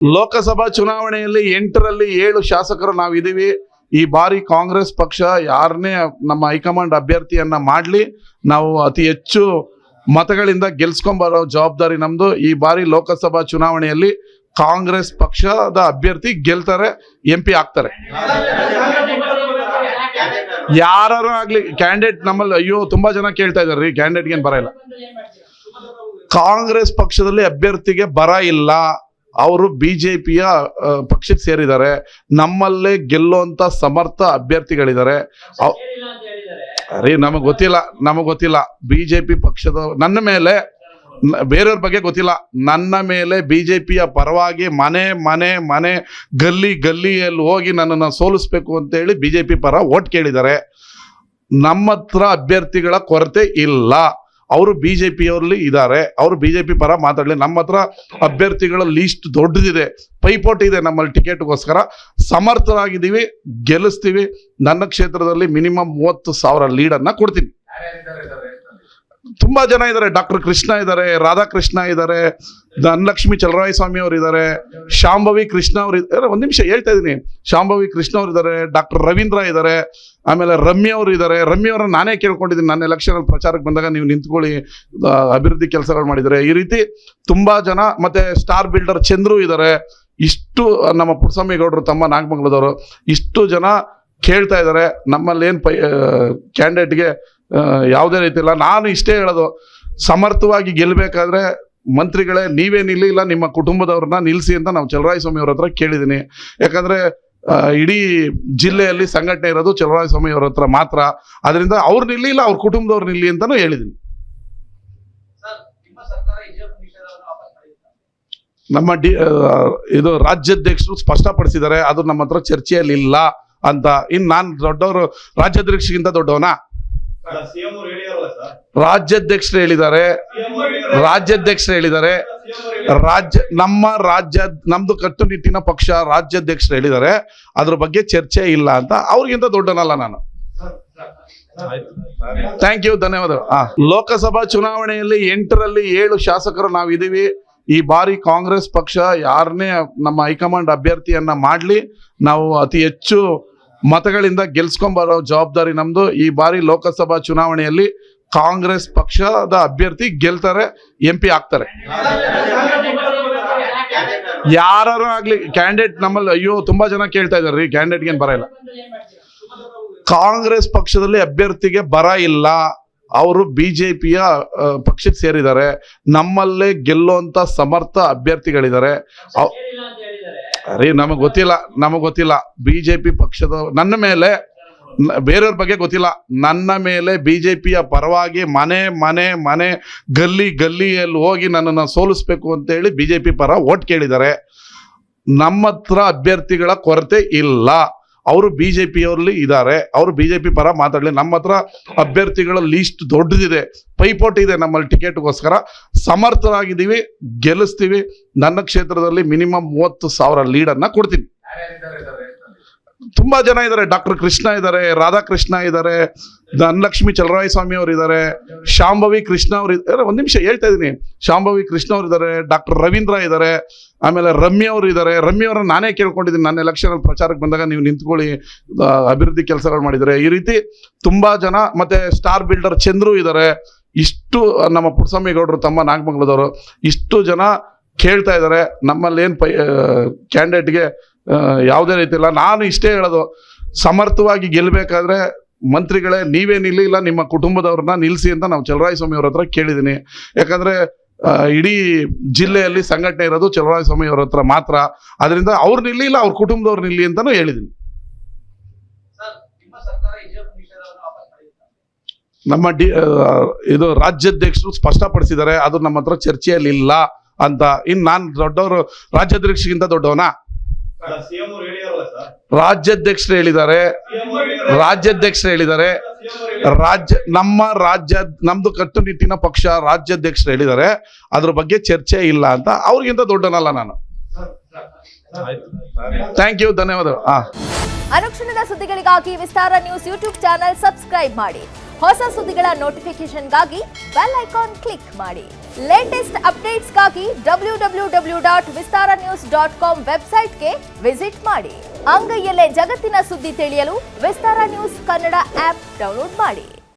ಲೋಕಸಭಾ ಚುನಾವಣೆಯಲ್ಲಿ 8ರಲ್ಲಿ 7 ಶಾಸಕರು ನಾವಿದ್ದೀವಿ. ಈ ಬಾರಿ ಕಾಂಗ್ರೆಸ್ ಪಕ್ಷ ಯಾರನ್ನೇ ನಮ್ಮ ಹೈಕಮಾಂಡ್ ಅಭ್ಯರ್ಥಿಯನ್ನ ಮಾಡಲಿ, ನಾವು ಅತಿ ಹೆಚ್ಚು ಮತಗಳಿಂದ ಗೆಲ್ಸ್ಕೊಂಬರೋ ಜವಾಬ್ದಾರಿ ನಮ್ದು. ಈ ಬಾರಿ ಲೋಕಸಭಾ ಚುನಾವಣೆಯಲ್ಲಿ ಕಾಂಗ್ರೆಸ್ ಪಕ್ಷದ ಅಭ್ಯರ್ಥಿ ಗೆಲ್ತಾರೆ, MP ಆಗ್ತಾರೆ. ಯಾರು ಆಗ್ಲಿ ಕ್ಯಾಂಡಿಡೇಟ್ ನಮ್ಮಲ್ಲಿ ಅಯ್ಯೋ ತುಂಬಾ ಜನ ಕೇಳ್ತಾ ಇದಾರೆ, ಕ್ಯಾಂಡಿಡೇಟ್ಗೆ ಏನ್ ಬರ ಇಲ್ಲ. ಕಾಂಗ್ರೆಸ್ ಪಕ್ಷದಲ್ಲಿ ಅಭ್ಯರ್ಥಿಗೆ ಬರ ಇಲ್ಲ, ಅವರು ಬಿಜೆಪಿಯ ಪಕ್ಷಕ್ಕೆ ಸೇರಿದ್ದಾರೆ. ನಮ್ಮಲ್ಲೇ ಗೆಲ್ಲುವಂತ ಸಮರ್ಥ ಅಭ್ಯರ್ಥಿಗಳಿದ್ದಾರೆ. ಅರೆ ನಮಗ್ ಗೊತ್ತಿಲ್ಲ ಬಿಜೆಪಿ ಪಕ್ಷದ ನನ್ನ ಮೇಲೆ, ಬೇರೆಯವ್ರ ಬಗ್ಗೆ ಗೊತ್ತಿಲ್ಲ, ನನ್ನ ಮೇಲೆ ಬಿಜೆಪಿಯ ಪರವಾಗಿ ಮನೆ ಗಲ್ಲಿಯಲ್ಲಿ ಹೋಗಿ ನನ್ನನ್ನು ಸೋಲಿಸ್ಬೇಕು ಅಂತ ಹೇಳಿ ಬಿಜೆಪಿ ಪರ ಓಟ್ ಕೇಳಿದ್ದಾರೆ. ನಮ್ಮ ಹತ್ರ ಅಭ್ಯರ್ಥಿಗಳ ಕೊರತೆ ಇಲ್ಲ, ಅವರು ಬಿಜೆಪಿಯವರಲ್ಲಿ ಇದ್ದಾರೆ, ಅವರು ಬಿಜೆಪಿ ಪರ ಮಾತಾಡಲಿ. ನಮ್ಮ ಹತ್ರ ಅಭ್ಯರ್ಥಿಗಳ ಲೀಸ್ಟ್ ದೊಡ್ಡದಿದೆ, ಪೈಪೋಟಿ ಇದೆ. ನಮ್ಮಲ್ಲಿ ಟಿಕೆಟ್ಗೋಸ್ಕರ ಸಮರ್ಥರಾಗಿದ್ದೀವಿ, ಗೆಲ್ಲಿಸ್ತೀವಿ. ನನ್ನ ಕ್ಷೇತ್ರದಲ್ಲಿ ಮಿನಿಮಮ್ 30,000 ಲೀಡನ್ನ ಕೊಡ್ತೀನಿ. ತುಂಬಾ ಜನ ಇದ್ದಾರೆ. ಡಾಕ್ಟರ್ ಕೃಷ್ಣ ಇದ್ದಾರೆ, ರಾಧಾಕೃಷ್ಣ ಇದ್ದಾರೆ, ಧನಲಕ್ಷ್ಮಿ ಚಲರಾಯಸ್ವಾಮಿ ಅವರು ಇದ್ದಾರೆ, ಶಾಂಭವಿ ಕೃಷ್ಣ ಅವರು ಇದ್ದಾರೆ. ಒಂದ್ ನಿಮಿಷ ಹೇಳ್ತಾ ಇದೀನಿ. ಶಾಂಭವಿ ಕೃಷ್ಣ ಅವರು ಇದ್ದಾರೆ, ಡಾಕ್ಟರ್ ರವೀಂದ್ರ ಇದ್ದಾರೆ, ಆಮೇಲೆ ರಮ್ಯ ಅವರು ಇದ್ದಾರೆ. ರಮ್ಯ ಅವರನ್ನ ನಾನೇ ಕೇಳ್ಕೊಂಡಿದ್ದೀನಿ, ನನ್ನ ಎಲೆಕ್ಷನ್ ಅಲ್ಲಿ ಪ್ರಚಾರಕ್ಕೆ ಬಂದಾಗ ನೀವು ನಿಂತ್ಕೊಳ್ಳಿ, ಅಭಿವೃದ್ಧಿ ಕೆಲಸಗಳು ಮಾಡಿದ್ದಾರೆ. ಈ ರೀತಿ ತುಂಬಾ ಜನ, ಮತ್ತೆ ಸ್ಟಾರ್ ಬಿಲ್ಡರ್ ಚಂದ್ರು ಇದ್ದಾರೆ. ಇಷ್ಟು ನಮ್ಮ ಪುಟ್ಟಸ್ವಾಮಿಗೌಡರು ತಮ್ಮ ನಾಗಮಂಗಲದವರು, ಇಷ್ಟು ಜನ ಕೇಳ್ತಾ ಇದ್ದಾರೆ. ನಮ್ಮಲ್ಲಿ ಏನ್ ಕ್ಯಾಂಡಿಡೇಟ್ಗೆ ಯಾವುದೇ ರೀತಿ ಇಲ್ಲ. ನಾನು ಇಷ್ಟೇ ಹೇಳೋದು, ಸಮರ್ಥವಾಗಿ ಗೆಲ್ಲಬೇಕಾದ್ರೆ ಮಂತ್ರಿಗಳೇ ನೀವೇ ನಿಲ್ಲಿ, ಇಲ್ಲ ನಿಮ್ಮ ಕುಟುಂಬದವ್ರನ್ನ ನಿಲ್ಲಿಸಿ ಅಂತ ನಾವು ಚಲರಾಯಸ್ವಾಮಿ ಅವ್ರ ಹತ್ರ ಕೇಳಿದ್ದೀನಿ. ಯಾಕಂದ್ರೆ ಇಡೀ ಜಿಲ್ಲೆಯಲ್ಲಿ ಸಂಘಟನೆ ಇರೋದು ಚಲರಾಯಸ್ವಾಮಿ ಅವ್ರ ಹತ್ರ ಮಾತ್ರ. ಅದರಿಂದ ಅವ್ರು ನಿಲ್ಲಿ, ಇಲ್ಲ ಅವ್ರ ಕುಟುಂಬದವ್ರು ನಿಲ್ಲಿ ಅಂತಾನು ಹೇಳಿದ್ದೀನಿ. ನಮ್ಮ ಇದು ರಾಜ್ಯಾಧ್ಯಕ್ಷರು ಸ್ಪಷ್ಟಪಡಿಸಿದ್ದಾರೆ, ಅದು ನಮ್ಮ ಹತ್ರ ಚರ್ಚೆಯಲ್ಲಿ ಇಲ್ಲ ಅಂತ. ಇನ್ನು ನಾನು ದೊಡ್ಡವರು, ರಾಜ್ಯಾಧ್ಯಕ್ಷರಿಗಿಂತ ದೊಡ್ಡವನಾ? ರಾಜ್ಯಾಧ್ಯಕ್ಷರು ಹೇಳಿದ್ದಾರೆ. ನಮ್ದು ಕಟ್ಟುನಿಟ್ಟಿನ ಪಕ್ಷ ರಾಜ್ಯಾಧ್ಯಕ್ಷರು ಹೇಳಿದ್ದಾರೆ, ಅದ್ರ ಬಗ್ಗೆ ಚರ್ಚೆ ಇಲ್ಲ ಅಂತ. ಅವ್ರಿಗಿಂತ ದೊಡ್ಡನಲ್ಲ ನಾನು. ಥ್ಯಾಂಕ್ ಯು, ಧನ್ಯವಾದಗಳು. ಲೋಕಸಭಾ ಚುನಾವಣೆಯಲ್ಲಿ 8ರಲ್ಲಿ 7 ಶಾಸಕರು ನಾವಿದ್ದೀವಿ. ಈ ಬಾರಿ ಕಾಂಗ್ರೆಸ್ ಪಕ್ಷ ಯಾರನ್ನೇ ನಮ್ಮ ಹೈಕಮಾಂಡ್ ಅಭ್ಯರ್ಥಿಯನ್ನ ಮಾಡಲಿ, ನಾವು ಅತಿ ಹೆಚ್ಚು ಮತಗಳಿಂದ ಗೆಲ್ಸ್ಕೊಂಬರೋ ಜವಾಬ್ದಾರಿ ನಮ್ದು. ಈ ಬಾರಿ ಲೋಕಸಭಾ ಚುನಾವಣೆಯಲ್ಲಿ ಕಾಂಗ್ರೆಸ್ ಪಕ್ಷದ ಅಭ್ಯರ್ಥಿ ಗೆಲ್ತಾರೆ, MP ಆಗ್ತಾರೆ. ಯಾರು ಆಗ್ಲಿ ಕ್ಯಾಂಡಿಡೇಟ್ ನಮ್ಮಲ್ಲಿ ಅಯ್ಯೋ ತುಂಬಾ ಜನ ಕೇಳ್ತಾ ಇದಾರೆ, ಕ್ಯಾಂಡಿಡೇಟ್ಗೆ ಏನ್ ಬರ ಇಲ್ಲ. ಕಾಂಗ್ರೆಸ್ ಪಕ್ಷದಲ್ಲಿ ಅಭ್ಯರ್ಥಿಗೆ ಬರ ಇಲ್ಲ, ಅವರು ಬಿಜೆಪಿಯ ಪಕ್ಷಕ್ಕೆ ಸೇರಿದ್ದಾರೆ. ನಮ್ಮಲ್ಲೇ ಗೆಲ್ಲುವಂತ ಸಮರ್ಥ ಅಭ್ಯರ್ಥಿಗಳಿದ್ದಾರೆ. ಅರೆ ನಮಗ್ ಗೊತ್ತಿಲ್ಲ ಬಿಜೆಪಿ ಪಕ್ಷದ ನನ್ನ ಮೇಲೆ, ಬೇರೆಯವ್ರ ಬಗ್ಗೆ ಗೊತ್ತಿಲ್ಲ, ನನ್ನ ಮೇಲೆ ಬಿಜೆಪಿಯ ಪರವಾಗಿ ಮನೆ ಗಲ್ಲಿಯಲ್ಲಿ ಹೋಗಿ ನನ್ನನ್ನು ಸೋಲಿಸ್ಬೇಕು ಅಂತ ಹೇಳಿ ಬಿಜೆಪಿ ಪರ ಓಟ್ ಕೇಳಿದ್ದಾರೆ. ನಮ್ಮ ಹತ್ರ ಅಭ್ಯರ್ಥಿಗಳ ಕೊರತೆ ಇಲ್ಲ, ಅವರು ಬಿಜೆಪಿಯವರಲ್ಲಿ ಇದ್ದಾರೆ, ಅವರು ಬಿಜೆಪಿ ಪರ ಮಾತಾಡಲಿ. ನಮ್ಮ ಹತ್ರ ಅಭ್ಯರ್ಥಿಗಳ ಲೀಸ್ಟ್ ದೊಡ್ಡದಿದೆ, ಪೈಪೋಟಿ ಇದೆ. ನಮ್ಮಲ್ಲಿ ಟಿಕೆಟ್ಗೋಸ್ಕರ ಸಮರ್ಥರಾಗಿದ್ದೀವಿ, ಗೆಲ್ಲಿಸ್ತೀವಿ. ನನ್ನ ಕ್ಷೇತ್ರದಲ್ಲಿ ಮಿನಿಮಮ್ 30,000 ಲೀಡನ್ನ ಕೊಡ್ತೀನಿ. ತುಂಬಾ ಜನ ಇದ್ದಾರೆ. ಡಾಕ್ಟರ್ ಕೃಷ್ಣ ಇದ್ದಾರೆ, ರಾಧಾಕೃಷ್ಣ ಇದ್ದಾರೆ, ಧನಲಕ್ಷ್ಮಿ ಚಲರಾಯಸ್ವಾಮಿ ಅವರು ಇದ್ದಾರೆ, ಶಾಂಭವಿ ಕೃಷ್ಣ ಅವರು ಇದ್ದಾರೆ. ಒಂದ್ ನಿಮಿಷ ಹೇಳ್ತಾ ಇದೀನಿ. ಶಾಂಭವಿ ಕೃಷ್ಣ ಅವರು ಇದ್ದಾರೆ, ಡಾಕ್ಟರ್ ರವೀಂದ್ರ ಇದ್ದಾರೆ, ಆಮೇಲೆ ರಮ್ಯ ಅವರು ಇದ್ದಾರೆ. ರಮ್ಯ ಅವರನ್ನ ನಾನೇ ಕೇಳ್ಕೊಂಡಿದ್ದೀನಿ, ನನ್ನ ಎಲೆಕ್ಷನ್ ಅಲ್ಲಿ ಪ್ರಚಾರಕ್ಕೆ ಬಂದಾಗ ನೀವು ನಿಂತ್ಕೊಳ್ಳಿ, ಅಭಿವೃದ್ಧಿ ಕೆಲಸಗಳು ಮಾಡಿದ್ದಾರೆ. ಈ ರೀತಿ ತುಂಬಾ ಜನ, ಮತ್ತೆ ಸ್ಟಾರ್ ಬಿಲ್ಡರ್ ಚಂದ್ರು ಇದ್ದಾರೆ. ಇಷ್ಟು ನಮ್ಮ ಪುಟ್ಟಸ್ವಾಮಿಗೌಡರು ತಮ್ಮ ನಾಗಮಂಗಲದವರು, ಇಷ್ಟು ಜನ ಕೇಳ್ತಾ ಇದ್ದಾರೆ. ನಮ್ಮಲ್ಲಿ ಏನ್ ಕ್ಯಾಂಡಿಡೇಟ್ಗೆ ಯಾವುದೇ ರೀತಿ ಇಲ್ಲ. ನಾನು ಇಷ್ಟೇ ಹೇಳೋದು, ಸಮರ್ಥವಾಗಿ ಗೆಲ್ಲಬೇಕಾದ್ರೆ ಮಂತ್ರಿಗಳೇ ನೀವೇ ನಿಲ್ಲಿ, ಇಲ್ಲ ನಿಮ್ಮ ಕುಟುಂಬದವ್ರನ್ನ ನಿಲ್ಲಿಸಿ ಅಂತ ನಾವು ಚಲರಾಯಸ್ವಾಮಿ ಅವ್ರ ಹತ್ರ ಕೇಳಿದ್ದೀನಿ. ಯಾಕಂದ್ರೆ ಇಡೀ ಜಿಲ್ಲೆಯಲ್ಲಿ ಸಂಘಟನೆ ಇರೋದು ಚಲರಾಯಸ್ವಾಮಿ ಅವ್ರ ಹತ್ರ ಮಾತ್ರ. ಅದರಿಂದ ಅವ್ರು ನಿಲ್ಲಿ, ಇಲ್ಲ ಅವ್ರ ಕುಟುಂಬದವ್ರು ನಿಲ್ಲಿ ಅಂತಾನು ಹೇಳಿದ್ದೀನಿ. ನಮ್ಮ ಇದು ರಾಜ್ಯಾಧ್ಯಕ್ಷರು ಸ್ಪಷ್ಟಪಡಿಸಿದ್ದಾರೆ, ಅದು ನಮ್ಮ ಹತ್ರ ಚರ್ಚೆಯಲ್ಲಿ ಇಲ್ಲ ಅಂತ. ಇನ್ನು ನಾನು ದೊಡ್ಡವರು, ರಾಜ್ಯಾಧ್ಯಕ್ಷರಿಗಿಂತ ದೊಡ್ಡವನಾ? ರಾಜ್ಯಾಧ್ಯಕ್ಷರು ಹೇಳಿದ್ದಾರೆ. ನಮ್ದು ಕಟ್ಟುನಿಟ್ಟಿನ ಪಕ್ಷ ರಾಜ್ಯಾಧ್ಯಕ್ಷರು ಹೇಳಿದ್ದಾರೆ, ಅದ್ರ ಬಗ್ಗೆ ಚರ್ಚೆ ಇಲ್ಲ ಅಂತ. ಅವ್ರಿಗಿಂತ ದೊಡ್ಡನಲ್ಲ ನಾನು. ಥ್ಯಾಂಕ್ ಯು, ಧನ್ಯವಾದಗಳು. ಅನುಕ್ಷಣದ ಸುದ್ದಿಗಳಿಗಾಗಿ ವಿಸ್ತಾರ ನ್ಯೂಸ್ ಯೂಟ್ಯೂಬ್ ಚಾನೆಲ್ ಸಬ್ಸ್ಕ್ರೈಬ್ ಮಾಡಿ. ಹೊಸ ಸುದ್ದಿಗಳ ನೋಟಿಫಿಕೇಶನ್ಗಾಗಿ ಬೆಲ್ ಐಕಾನ್ ಕ್ಲಿಕ್ ಮಾಡಿ. ಲೇಟೆಸ್ಟ್ ಅಪ್ಡೇಟ್ಸ್ಗಾಗಿ www.vistaranews.com ವೆಬ್ಸೈಟ್ಗೆ ವಿಸಿಟ್ ಮಾಡಿ. ಅಂಗೈಯಲ್ಲೇ ಜಗತ್ತಿನ ಸುದ್ದಿ ತಿಳಿಯಲು ವಿಸ್ತಾರ ನ್ಯೂಸ್ ಕನ್ನಡ ಆಪ್ ಡೌನ್ಲೋಡ್ ಮಾಡಿ.